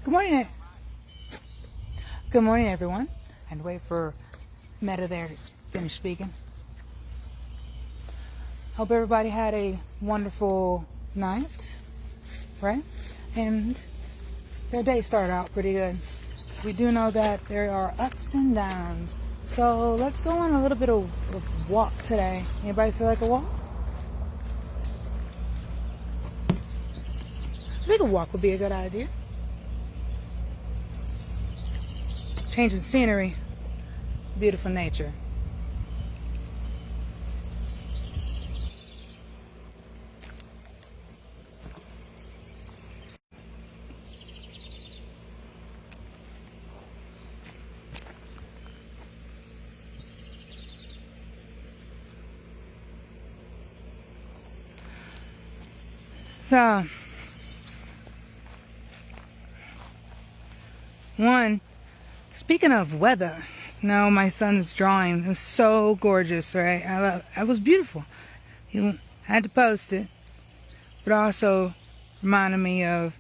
Good morning. Good morning, everyone. And wait for Meta there to finish speaking. Hope everybody had a wonderful night, right? And their day started out pretty good. We do know that there are ups and downs. So let's go on a little bit of walk today. Anybody feel like a walk? I think a walk would be a good idea. Changing scenery, beautiful nature. So, speaking of weather, now my son's drawing was so gorgeous, right? It was beautiful. He had to post it, but also reminded me of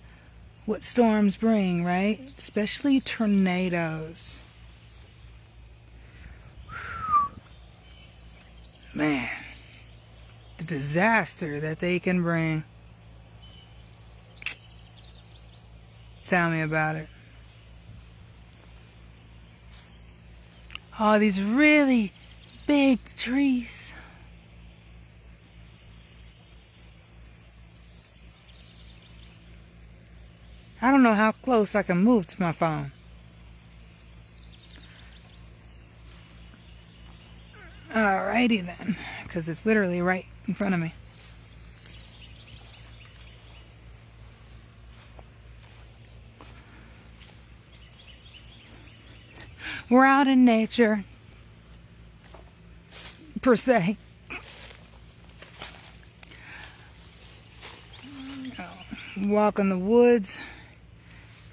what storms bring, right? Especially tornadoes. Man, the disaster that they can bring. Tell me about it. Oh, these really big trees. I don't know how close I can move to my phone. Alrighty then, because it's literally right in front of me. We're out in nature, per se. Walk in the woods.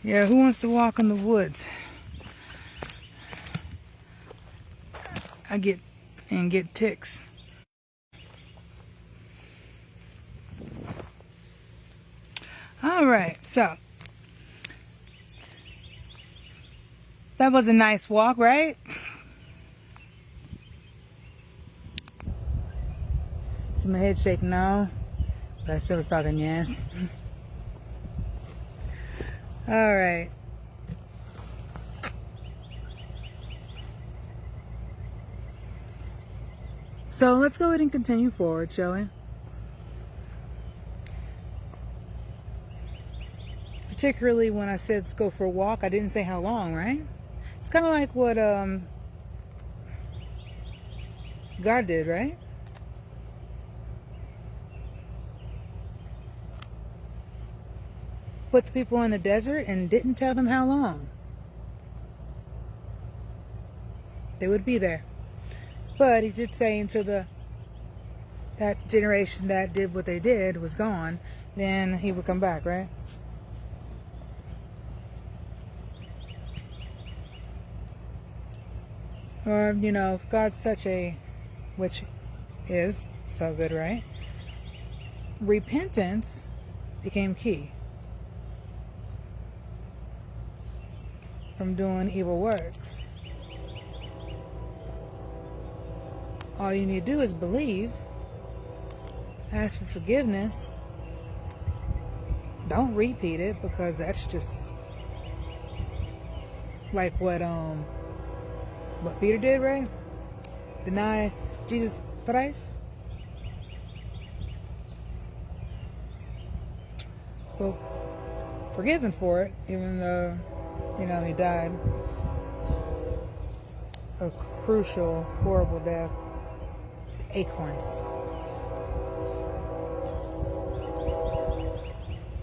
Yeah, who wants to walk in the woods? I get ticks. All right, so that was a nice walk, right? So my head shaking now, but I still was talking yes. All right. So let's go ahead and continue forward, shall we? Particularly when I said let's go for a walk, I didn't say how long, right? It's kind of like what God did, right? Put the people in the desert and didn't tell them how long they would be there. But he did say until that generation that did what they did was gone, then he would come back, right? Or, if God's which is so good, right? Repentance became key from doing evil works. All you need to do is believe, ask for forgiveness. Don't repeat it, because that's just like what Peter did, right? Deny Jesus thrice. Well, forgiven for it, even though, he died a crucial, horrible death. Acorns.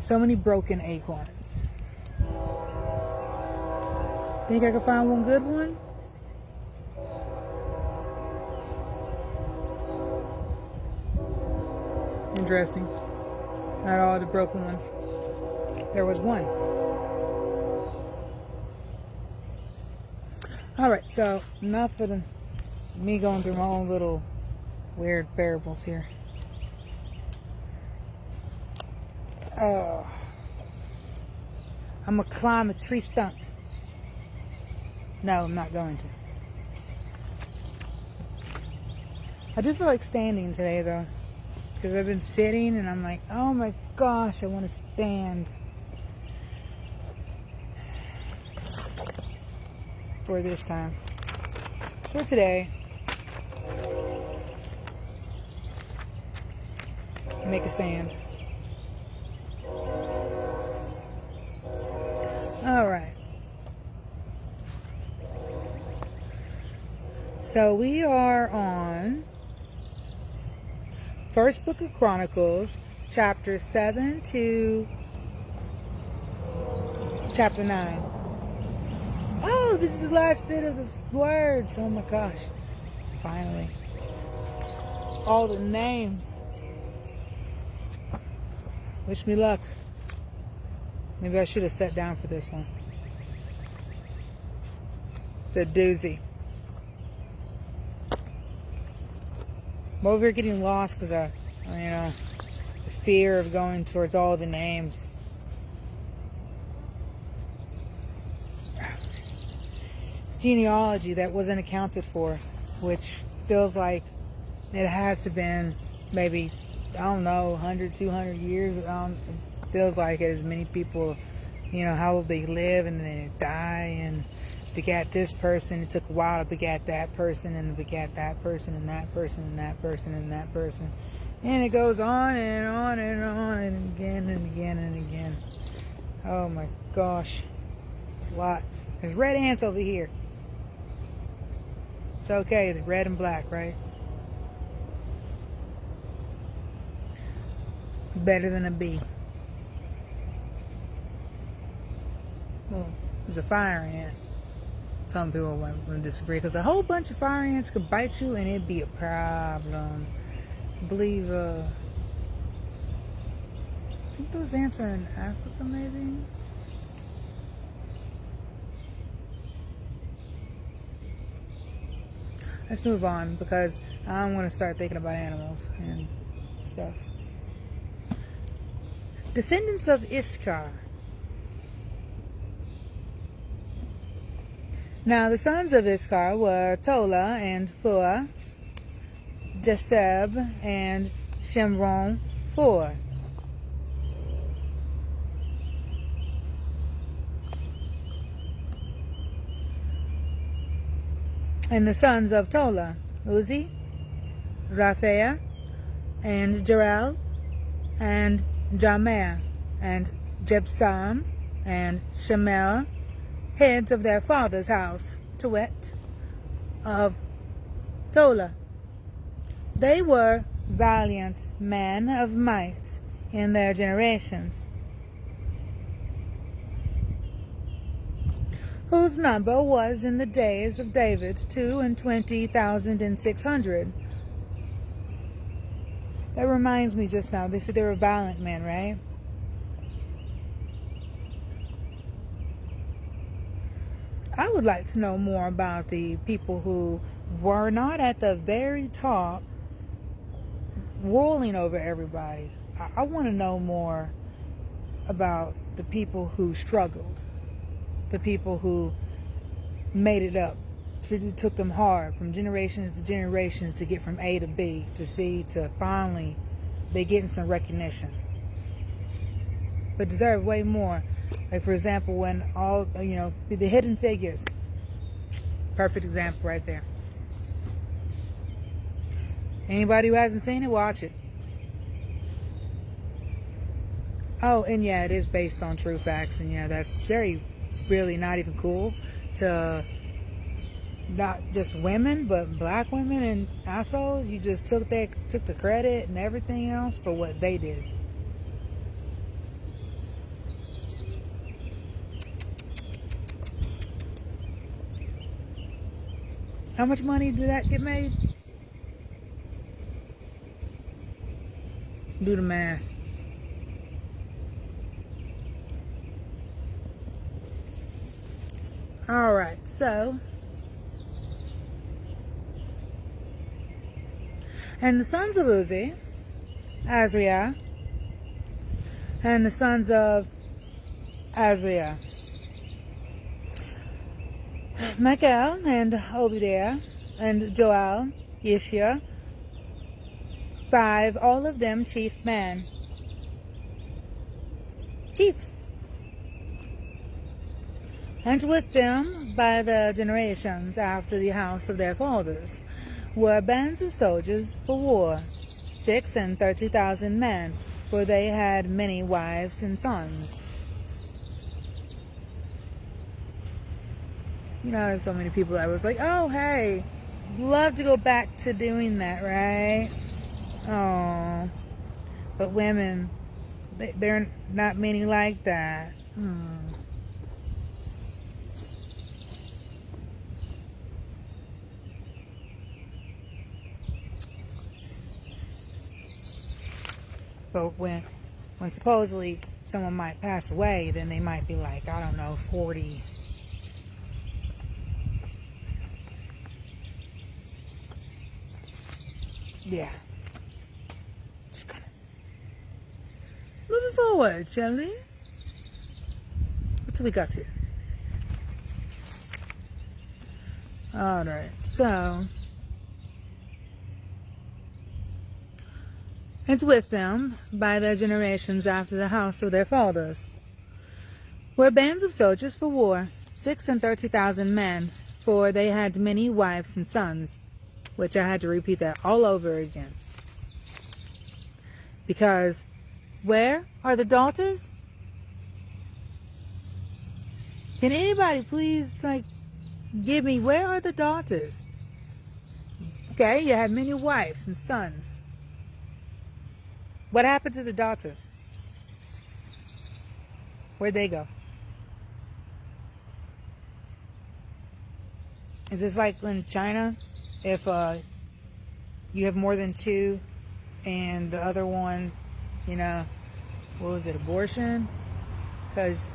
So many broken acorns. Think I could find one good one? Interesting. Not all the broken ones. There was one. Alright, so enough of me going through my own little weird parables here. I'm going to climb a tree stump. No, I'm not going to. I do feel like standing today, though. Because I've been sitting and I'm like, oh my gosh, I want to stand. For this time. For today. Make a stand. Alright. So we are on First Book of Chronicles, chapter 7 to chapter 9. Oh, this is the last bit of the words. Oh my gosh. Finally. All the names. Wish me luck. Maybe I should have sat down for this one. It's a doozy. I'm over here getting lost because the fear of going towards all the names. Genealogy that wasn't accounted for, which feels like it had to been maybe, I don't know, 100, 200 years. It feels like it, as many people, how they live and then they die and begat this person. It took a while to begat that person and begat that person and that person and that person and that person. And it goes on and on and on and again and again and again. Oh my gosh. It's a lot. There's red ants over here. It's okay, the red and black, right? Better than a bee. Well, there's a fire ant. Some people would disagree because a whole bunch of fire ants could bite you and it'd be a problem. I believe, I think those ants are in Africa, maybe? Let's move on because I don't want to start thinking about animals and stuff. Descendants of Issachar. Now the sons of Issachar were Tola and Phua, Jeseb and Shemron, 4. And the sons of Tola, Uzi, Raphael, and Jerel, and Jameh, and Jebsam, and Shemel, heads of their father's house, to wit, of Tola. They were valiant men of might in their generations, whose number was in the days of David 22,600. That reminds me just now, they said they were valiant men, right? I would like to know more about the people who were not at the very top, ruling over everybody. I want to know more about the people who struggled, the people who made it up. It took them hard from generations to generations to get from A to B to C to finally they getting some recognition, but deserve way more. Like, for example, when all, the Hidden Figures. Perfect example right there. Anybody who hasn't seen it, watch it. Oh, and yeah, it is based on true facts. And yeah, that's really not even cool to not just women, but black women and assholes. You just took the credit and everything else for what they did. How much money did that get made? Do the math. Alright, so. And the sons of Uzi, Azariah, and the sons of Azria, Michael, and Obadiah, and Joel, Yeshua, 5, all of them chief men. Chiefs. And with them, by the generations after the house of their fathers, were bands of soldiers for war, 630,000 men, for they had many wives and sons. You know, there's so many people that was like, oh, hey, love to go back to doing that, right? Oh, but women, they're not many like that. But when supposedly someone might pass away, then they might be like, I don't know, 40. Yeah. Just kind of moving forward, shall we? What do we got here? Alright, so. And with them, by their generations after the house of their fathers, were bands of soldiers for war, 630,000 men, for they had many wives and sons. Which I had to repeat that all over again. Because where are the daughters? Can anybody please, give me, where are the daughters? Okay, you had many wives and sons. What happened to the daughters? Where'd they go? Is this like in China? If you have more than 2 and the other one, what was it, abortion? Because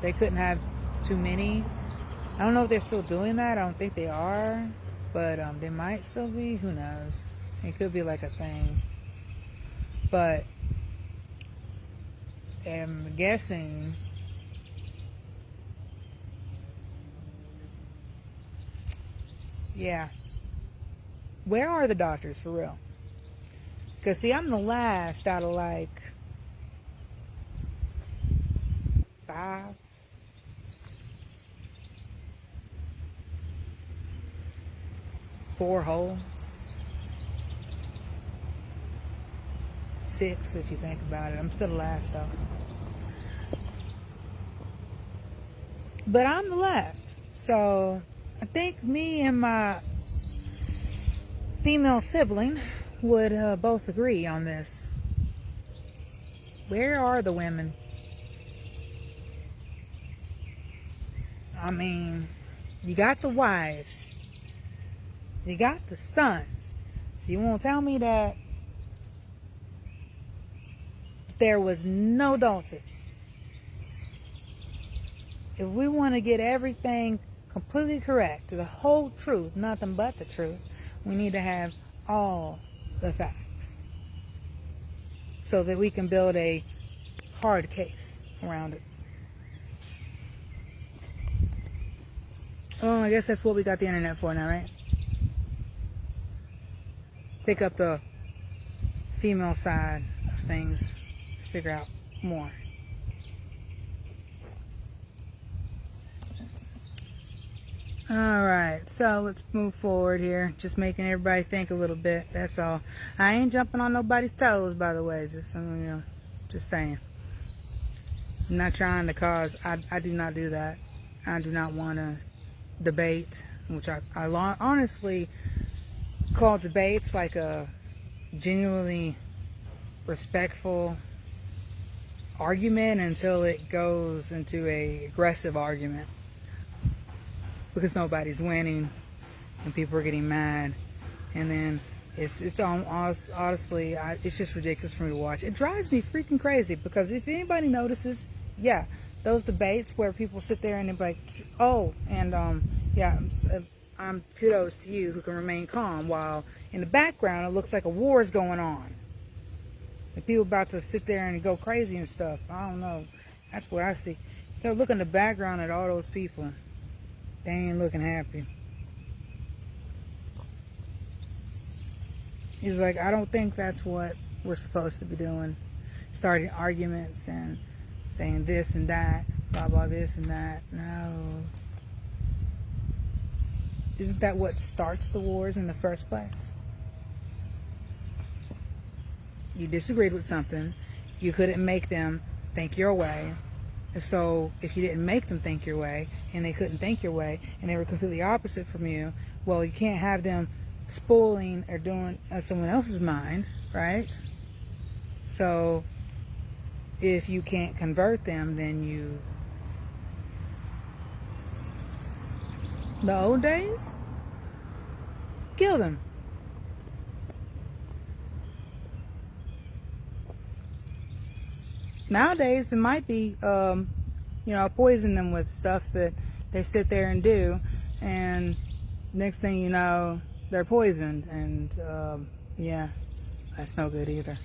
they couldn't have too many. I don't know if they're still doing that. I don't think they are. But they might still be. Who knows? It could be like a thing. But I'm guessing yeah. Where are the doctors for real? Because see, I'm the last out of 5. 4 whole. 6 if you think about it. I'm still the last though. But I'm the last. So I think me and my female sibling would both agree on this. Where are the women? I mean, you got the wives, you got the sons, so you won't tell me that there was no daughters. If we want to get everything completely correct, the whole truth, nothing but the truth, we need to have all the facts so that we can build a hard case around it. Oh, I guess that's what we got the internet for now, right? Pick up the female side of things to figure out more. Alright, so let's move forward here. Just making everybody think a little bit, that's all. I ain't jumping on nobody's toes, by the way, just saying. I'm not trying to cause, I do not do that. I do not want to debate, which I honestly call debates like a genuinely respectful argument until it goes into a aggressive argument. Because nobody's winning and people are getting mad, and then it's honestly it's just ridiculous for me to watch. It drives me freaking crazy because if anybody notices, yeah, those debates where people sit there and they're like, oh, and I'm kudos to you who can remain calm while in the background it looks like a war is going on and people about to sit there and go crazy and stuff. I don't know, that's what I see. Go look in the background at all those people. They ain't looking happy. He's like, I don't think that's what we're supposed to be doing. Starting arguments and saying this and that, blah, blah, this and that. No. Isn't that what starts the wars in the first place? You disagreed with something. You couldn't make them think your way. So if you didn't make them think your way, and they couldn't think your way, and they were completely opposite from you, well, you can't have them spoiling or doing someone else's mind, right? So if you can't convert them, then you... The old days? Kill them. Nowadays, it might be, poison them with stuff that they sit there and do, and next thing you know, they're poisoned, and yeah, that's no good either.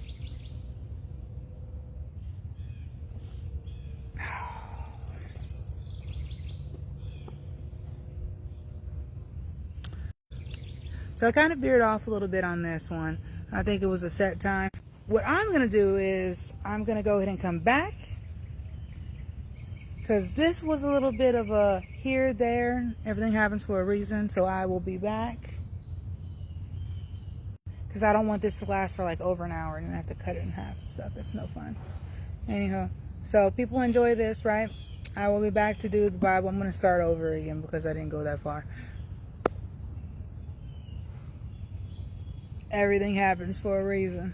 So I kind of veered off a little bit on this one. I think it was a set time. What I'm going to do is I'm going to go ahead and come back, because this was a little bit of a here, there, everything happens for a reason. So I will be back, because I don't want this to last for like over an hour and then I have to cut it in half and stuff. That's no fun. Anyhow, so people enjoy this, right? I will be back to do the Bible. I'm going to start over again because I didn't go that far. Everything happens for a reason.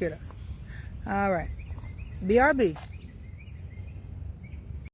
Kudos. All right. BRB.